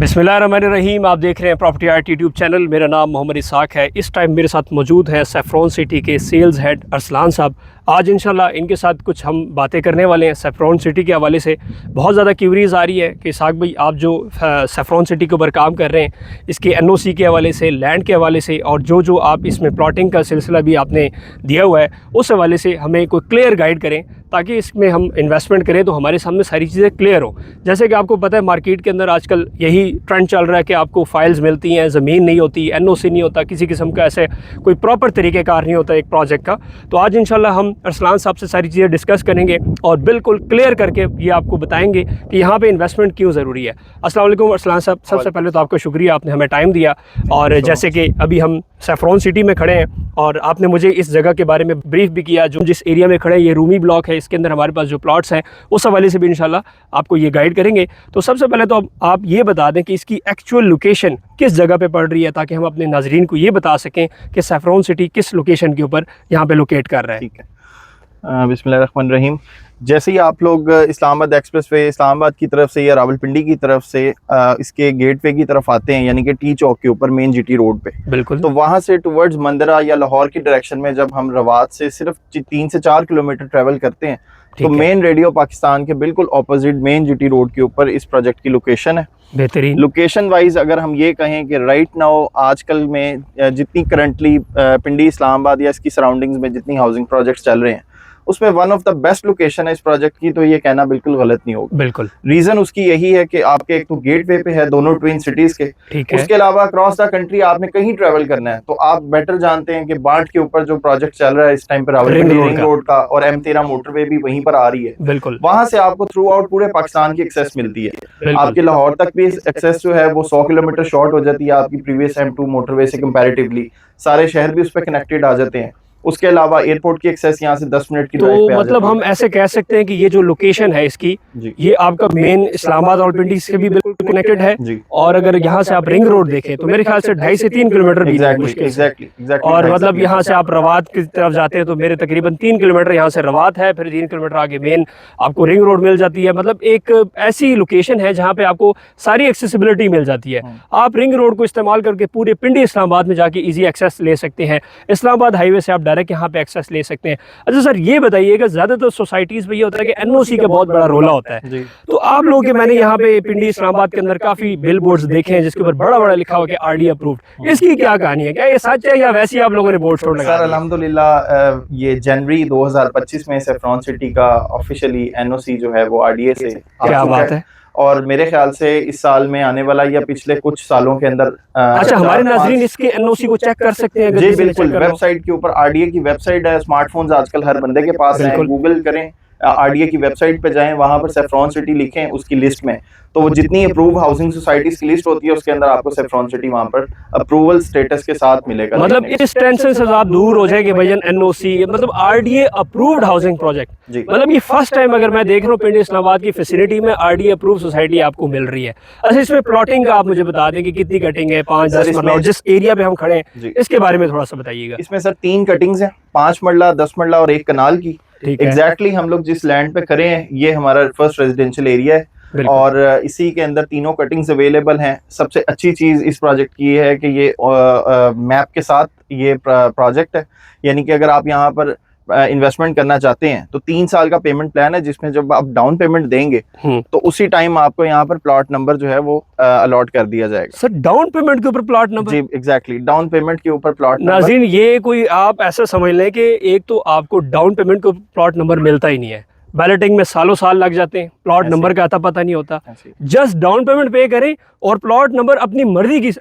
बिस्मिल्लाहिर्रहमानिर्रहीम। आप देख रहे हैं प्रॉपर्टी आर्ट यूट्यूब चैनल। मेरा नाम मोहम्मद इसाक है। इस टाइम मेरे साथ मौजूद हैं सैफरॉन सिटी के सेल्स हेड अरसलान साहब। आज इंशाल्लाह इनके साथ कुछ हम बातें करने वाले हैं सैफरॉन सिटी के हवाले से। बहुत ज़्यादा क्यूरीज आ रही है कि इसाक भाई आप जो सैफरॉन सिटी के ऊपर काम कर रहे हैं, इसके एनओसी के हवाले से, लैंड के हवाले से, और जो आप इसमें प्लॉटिंग का सिलसिला भी आपने दिया हुआ है, उस हवाले से हमें कोई क्लियर गाइड करें ताकि इसमें हम इन्वेस्टमेंट करें तो हमारे सामने सारी चीज़ें क्लियर हो। जैसे कि आपको पता है मार्केट के अंदर आजकल यही ट्रेंड चल रहा है कि आपको फाइल्स मिलती हैं, ज़मीन नहीं होती, एनओसी नहीं होता, किसी किस्म का ऐसे कोई प्रॉपर तरीक़ेकार नहीं होता एक प्रोजेक्ट का। तो आज इंशाल्लाह हम अरसलान साहब से सारी चीज़ें डिस्कस करेंगे और बिल्कुल क्लियर करके ये आपको बताएंगे कि यहाँ पे इन्वेस्टमेंट क्यों ज़रूरी है। अस्सलाम वालेकुम अरसलान साहब, सबसे पहले तो आपका शुक्रिया, आपने हमें टाइम दिया। और जैसे कि अभी हम सैफरॉन सिटी में खड़े हैं और आपने मुझे इस जगह के बारे में ब्रीफ भी किया, जो जिस एरिया में खड़े हैं ये रूमी ब्लॉक है, इसके अंदर हमारे पास जो प्लॉट्स हैं उस हवाले से भी इंशाल्लाह आपको ये गाइड करेंगे। तो सबसे पहले तो आप ये बता दें कि इसकी एक्चुअल लोकेशन किस जगह पे पड़ रही है ताकि हम अपने नाजरीन को ये बता सकें कि सैफरॉन सिटी किस लोकेशन के ऊपर यहाँ पे लोकेट कर रहा है। ठीक है, बिस्मिल्लाहिर्रहमानिर्रहीम। जैसे ही आप लोग इस्लामाबाद एक्सप्रेसवे इस्लामाबाद की तरफ से या रावलपिंडी की तरफ से इसके गेटवे की तरफ आते हैं, यानी कि टी चौक के ऊपर मेन जीटी रोड पे, बिल्कुल, तो वहाँ से टुवर्ड्स मंदरा या लाहौर की डायरेक्शन में जब हम रवात से सिर्फ 3 से 4 किलोमीटर ट्रेवल करते हैं तो मेन रेडियो पाकिस्तान के बिल्कुल ऑपोजिट मेन जीटी रोड के ऊपर इस प्रोजेक्ट की लोकेशन है। बेहतरीन लोकेशन वाइज अगर हम ये कहें कि राइट नाउ आजकल में जितनी करंटली पिंडी इस्लामाबाद या इसकी सराउंडिंग्स में जितनी हाउसिंग प्रोजेक्ट्स चल रहे हैं उसमें one of the best location है इस प्रोजेक्ट की, तो ये कहना बिल्कुल गलत नहीं होगा। बिल्कुल, रीजन उसकी यही है कि आपके एक तो गेटवे पे है दोनों ट्विन सिटीज के, उसके अलावा अक्रॉस द कंट्री आपने कहीं ट्रेवल करना है तो आप बेटर जानते हैं कि बांट के ऊपर जो प्रोजेक्ट चल रहा है इस टाइम पर रावलपिंडी रिंग रोड का, और M13 मोटरवे भी वहीं पर आ रही है। बिल्कुल, वहां से आपको थ्रू आउट पूरे पाकिस्तान की एक्सेस मिलती है। आपके लाहौर तक भी एक्सेस जो है वो 100 किलोमीटर शॉर्ट हो जाती है आपकी प्रीवियस M2 मोटरवे से कंपैरेटिवली। सारे शहर भी उस पर कनेक्टेड आ जाते हैं। उसके अलावा एयरपोर्ट की एक्सेस यहाँ से 10 मिनट की ड्राइव पे आ मतलब हम ऐसे कह सकते हैं कि ये जो लोकेशन है इसकी, ये आपका मेन इस्लामाबाद रावलपिंडी से भी बिल्कुल कनेक्टेड है। और अगर यहाँ से आप रिंग रोड देखें तो मेरे ख्याल से 2.5 से 3 किलोमीटर भी एग्जैक्टली। और मतलब यहाँ से आप रवात की तरफ जाते हैं तो मेरे तकरीबन 3 किलोमीटर यहाँ से रवात है, फिर 3 किलोमीटर आगे मेन आपको रिंग रोड मिल जाती है। मतलब एक ऐसी लोकेशन है जहाँ पे आपको सारी एक्सेसिबिलिटी मिल जाती है। आप रिंग रोड को इस्तेमाल करके पूरे पिंडी इस्लामाबाद में जाके ईजी एक्सेस ले सकते हैं। इस्लामाबाद हाईवे से आप डायरेक्ट यहाँ पे एक्सेस ले सकते हैं। अच्छा सर, ये बताइएगा ज्यादातर सोसाइटीज में ये होता है कि एनओसी का बहुत बड़ा रोला होता है, तो आप लोगों के मैंने यहाँ पे पिंडी इस्लामाबाद के अंदर काफी बिल बोर्ड्स देखे हैं जिसके ऊपर बड़ा बड़ा लिखा हुआ कि आरडी अप्रूव्ड। इसकी क्या कहानी है? क्या ये सच है या वैसे ही आप लोगों ने बोर्ड छोड़ लगाया? सर अल्हम्दुलिल्लाह ये जनवरी 2025 में सैफरॉन सिटी का ऑफिशियली एनओसी जो है वो आरडीए से, क्या बात है, और मेरे ख्याल से इस साल में आने वाला या पिछले कुछ सालों के अंदर अच्छा हमारे नाज़रीन इसके एनओसी को चेक कर सकते हैं? जी बिल्कुल, वेबसाइट के ऊपर आरडीए की वेबसाइट है, स्मार्टफोन्स आजकल हर बंदे के पास है, गूगल करें, आरडीए की वेबसाइट पे जाएं, वहां पर सैफरॉन सिटी लिखें उसकी लिस्ट में, तो वो जितनी अप्रूव हाउसिंग सोसाइटीज की लिस्ट होती है उसके अंदर आपको सैफरॉन सिटी वहां पर अप्रूवल स्टेटस के साथ मिलेगा। मतलब इस टेंशन से आप दूर हो जाएंगे भैया, एनओसी मतलब आरडीए अप्रूव्ड हाउसिंग प्रोजेक्ट। मतलब ये फर्स्ट टाइम अगर मैं देख रहा हूँ पिंडी इस्लामाबाद की फैसिलिटी में आरडीए अप्रूव सोसाइटी आपको मिल रही है। अच्छा इसमें प्लॉटिंग का आप मुझे बता दें कि कितनी कटिंग है? 5-10 मरला, जिस एरिया पे हम खड़े हैं इसके बारे में थोड़ा सा बताइएगा। इसमें सर 3 कटिंग्स हैं, 5 मरला, 10 मरला और 1 कनाल की। एग्जैक्टली हम लोग जिस लैंड पे खड़े हैं ये हमारा फर्स्ट रेजिडेंशियल एरिया है और इसी के अंदर तीनों कटिंग्स अवेलेबल हैं। सबसे अच्छी चीज इस प्रोजेक्ट की है कि ये मैप के साथ ये प्रोजेक्ट है, यानी कि अगर आप यहाँ पर इन्वेस्टमेंट करना चाहते हैं तो 3 साल का पेमेंट प्लान है जिसमें जब आप डाउन पेमेंट देंगे तो उसी टाइम आपको यहाँ पर प्लॉट नंबर जो है वो अलॉट कर दिया जाएगा। सर डाउन पेमेंट के ऊपर प्लॉट नंबर? जी एग्जैक्टली, डाउन पेमेंट के ऊपर प्लॉट नंबर। नाज़रीन ये कोई आप ऐसा समझ लें कि एक तो आपको डाउन पेमेंट को प्लॉट नंबर मिलता ही नहीं है, बैलेटिंग में सालों साल लग जाते हैं, प्लॉट नंबर का आता पता नहीं होता। जस्ट डाउन पेमेंट पे करें और प्लॉट नंबर अपनी मर्जी की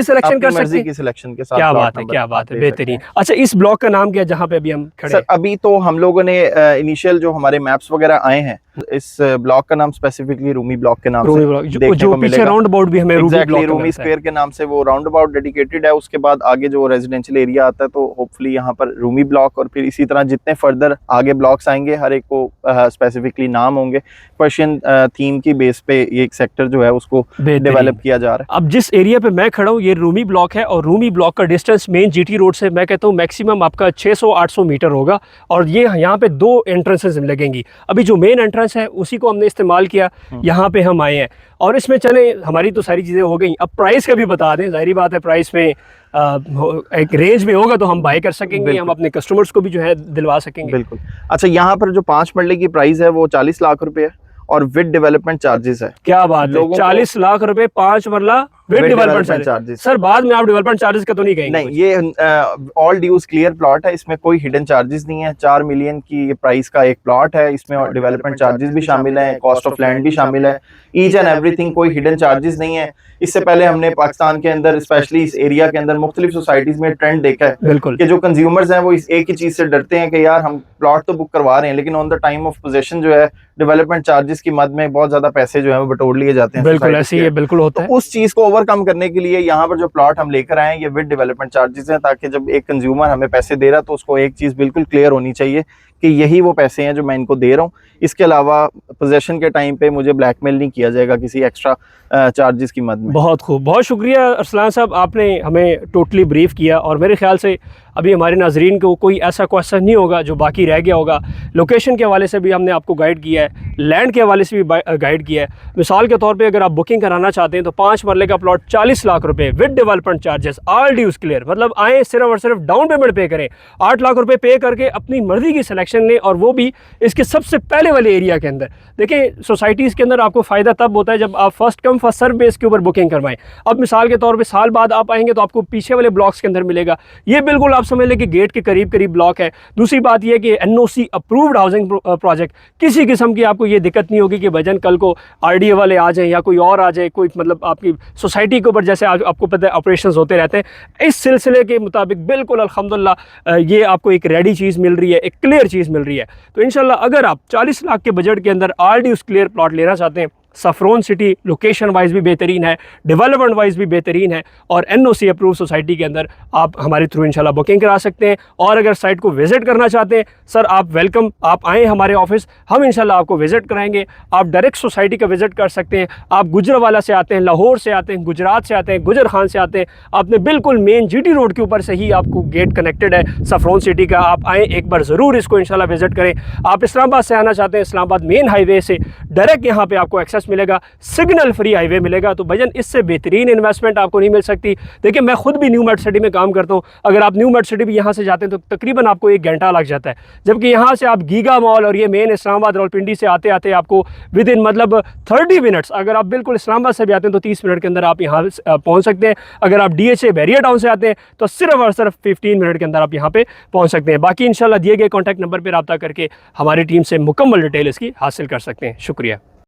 सिलेक्शन कर सकते हैं। सिलेक्शन के साथ क्या बात है, क्या बात है, बेहतरीन। अच्छा इस ब्लॉक का नाम क्या है जहाँ पे अभी हम खड़े हैं? अभी तो हम लोगों ने इनिशियल जो हमारे मैप्स वगैरह आए हैं इस ब्लॉक का नाम स्पेसिफिकली रूमी ब्लॉक के नाम से जो पीछे राउंड अबाउट भी हमें रूमी स्क्वायर के नाम से वो राउंड अबाउट डेडिकेटेड है। उसके बाद आगे जो रेजिडेंशियल एरिया आता है तो होपफुली यहाँ पर रूमी ब्लॉक, और फिर इसी तरह जितने फर्दर आगे ब्लॉक्स आएंगे हर एक को स्पेसिफिकली नाम होंगे। पर्शियन थीम की बेस पे ये एक सेक्टर जो है उसको डिवाइड डेवलप किया जा रहा है। अब जिस एरिया पे मैं खड़ा हूँ ये रूमी ब्लॉक है, और रूमी ब्लॉक का डिस्टेंस मेन जीटी रोड से मैं कहता हूँ मैक्सिमम आपका 600-800 मीटर होगा, और ये यहाँ पे 2 एंट्रेंसेस लगेंगी। अभी जो मेन एंट्रेंस है उसी को हमने इस्तेमाल किया, यहाँ पे हम आए हैं, और इसमें चले हमारी तो सारी चीज़ें हो गई। अब प्राइस का भी बता दें, जाहिर बात है प्राइस में एक रेंज में होगा तो हम बाय कर सकेंगे, हम अपने कस्टमर्स को भी जो है दिलवा सकेंगे। बिल्कुल। अच्छा, यहाँ पर जो 5 मरले की प्राइस है वो 40 लाख रुपए है, और विद डेवलपमेंट चार्जेस है। क्या बात है, 40 लाख रुपए 5 मरला विद डेवलपमेंट चार्जेस। सर बाद में आप डेवलपमेंट चार्जेस का तो नहीं कहेंगे? नहीं, ये ऑल ड्यूज क्लियर प्लॉट है, इसमें कोई हिडन चार्जेस नहीं है। 4 मिलियन की प्राइस का एक प्लॉट है, इसमें डेवलपमेंट चार्जेस भी शामिल है, कॉस्ट ऑफ लैंड भी शामिल है, ईच एंड एवरीथिंग, कोई हिडन चार्जेस नहीं है। इससे पहले हमने पाकिस्तान के अंदर स्पेशली इस एरिया के अंदर मुख्तलिफ सोसाइटीज में ट्रेंड देखा है बिल्कुल कि जो कंज्यूमर्स हैं वो इस एक ही चीज से डरते हैं कि यार हम प्लॉट तो बुक करवा रहे हैं, लेकिन on the time of possession जो है डेवलपमेंट चार्जेस की मद में बहुत ज्यादा पैसे जो है वो बटोर लिए जाते हैं। बिल्कुल ऐसे ही बिल्कुल होता है। उस चीज को ओवरकम करने के लिए यहाँ पर जो प्लॉट हम लेकर आए हैं ये विद डेवलपमेंट चार्जेस हैं, ताकि जब एक कंज्यूमर हमें पैसे दे रहा है तो उसको एक चीज बिल्कुल क्लियर होनी चाहिए कि यही वो पैसे हैं जो मैं इनको दे रहा हूँ। इसके अलावा पोजेशन के टाइम पे मुझे ब्लैकमेल नहीं किया जाएगा किसी एक्स्ट्रा चार्जेस की मद में। बहुत खूब, बहुत शुक्रिया अरसलान साहब, आपने हमें टोटली ब्रीफ किया, और मेरे ख्याल से अभी हमारे नाजरीन को कोई ऐसा क्वेश्चन नहीं होगा जो बाकी रह गया होगा। लोकेशन के हवाले से भी हमने आपको गाइड किया है, लैंड के हवाले से भी गाइड किया है। मिसाल के तौर पे अगर आप बुकिंग कराना चाहते हैं तो 5 मरले का प्लॉट 40 लाख रुपए with development charges, all dues clear, मतलब आए सिर्फ और सिर्फ डाउन पेमेंट पे करें, 8 लाख रुपए पे करके अपनी मर्जी की सिलेक्शन लें, और वो भी इसके सबसे पहले वाले एरिया के अंदर। देखें सोसाइटीज़ के अंदर आपको फ़ायदा तब होता है जब आप first come first serve base के ऊपर बुकिंग करवाएं। अब मिसाल के तौर पे साल बाद आप आएंगे तो आपको पीछे वाले ब्लॉक्स के अंदर मिलेगा, ये बिल्कुल आप समझ लें कि गेट के करीब करीब ब्लॉक है। दूसरी बात यह कि एनओसी अप्रूव्ड हाउसिंग प्रोजेक्ट, किसी किस्म की आपको ये दिक्कत नहीं होगी कि भजन कल को आरडीए वाले आ जाएं या कोई और आ जाए, कोई मतलब आपकी सोसाइटी के ऊपर जैसे आपको पता है ऑपरेशंस होते रहते हैं। इस सिलसिले के मुताबिक बिल्कुल अल्हम्दुलिल्लाह ये आपको एक रेडी चीज़ मिल रही है, एक क्लियर चीज़ मिल रही है। तो इंशाल्लाह अगर आप 40 लाख के बजट के अंदर ऑलरेडी उस क्लियर प्लॉट लेना चाहते हैं, सफ़रोन सिटी लोकेशन वाइज भी बेहतरीन है, डेवलपमेंट वाइज भी बेहतरीन है, और एनओसी अप्रूव सोसाइटी के अंदर आप हमारे थ्रू इंशाल्लाह बुकिंग करा सकते हैं। और अगर साइट को विज़िट करना चाहते हैं सर, आप वेलकम, आप आएँ हमारे ऑफिस, हम इंशाल्लाह आपको विज़िट कराएंगे। आप डायरेक्ट सोसाइटी का विज़िट कर सकते हैं। आप गुजरावाला से आते हैं, लाहौर से आते हैं, गुजरात से आते हैं, गुजर खान से आते हैं, आपने बिल्कुल मेन जीटी रोड के ऊपर से ही आपको गेट कनेक्टेड है सफ़रोन सिटी का। आप आएँ एक बार ज़रूर इसको इंशाल्लाह विज़िट करें। आप इस्लामाबाद से आना चाहते हैं, इस्लामाबाद मेन हाईवे से डायरेक्ट यहाँ पर आपको एक्सेस मिलेगा, सिग्नल फ्री हाईवे मिलेगा। तो भजन इससे बेहतरीन इन्वेस्टमेंट आपको नहीं मिल सकती। देखिए मैं खुद भी न्यू मेट सिटी में काम करता हूँ, अगर आप न्यू मेट सिटी भी यहाँ से जाते हैं तो तकरीबन आपको 1 घंटा लग जाता है, जबकि यहाँ से आप गीगा मॉल और ये मेन इस्लामाबाद रावलपिंडी से आते आते आपको विद इन मतलब 30 मिनट्स, अगर आप बिल्कुल इस्लामाबाद से भी आते हैं तो 30 मिनट के अंदर आप यहाँ पहुँच सकते हैं। अगर आप DHA बैरियर टाउन से आते हैं तो सिर्फ और सिर्फ 15 मिनट के अंदर आप यहाँ पे पहुँच सकते हैं। बाकी इंशाल्लाह दिए गए कॉन्टैक्ट नंबर पर रब्ता करके हमारी टीम से मुकम्मल डिटेल इसकी हासिल कर सकते हैं। शुक्रिया।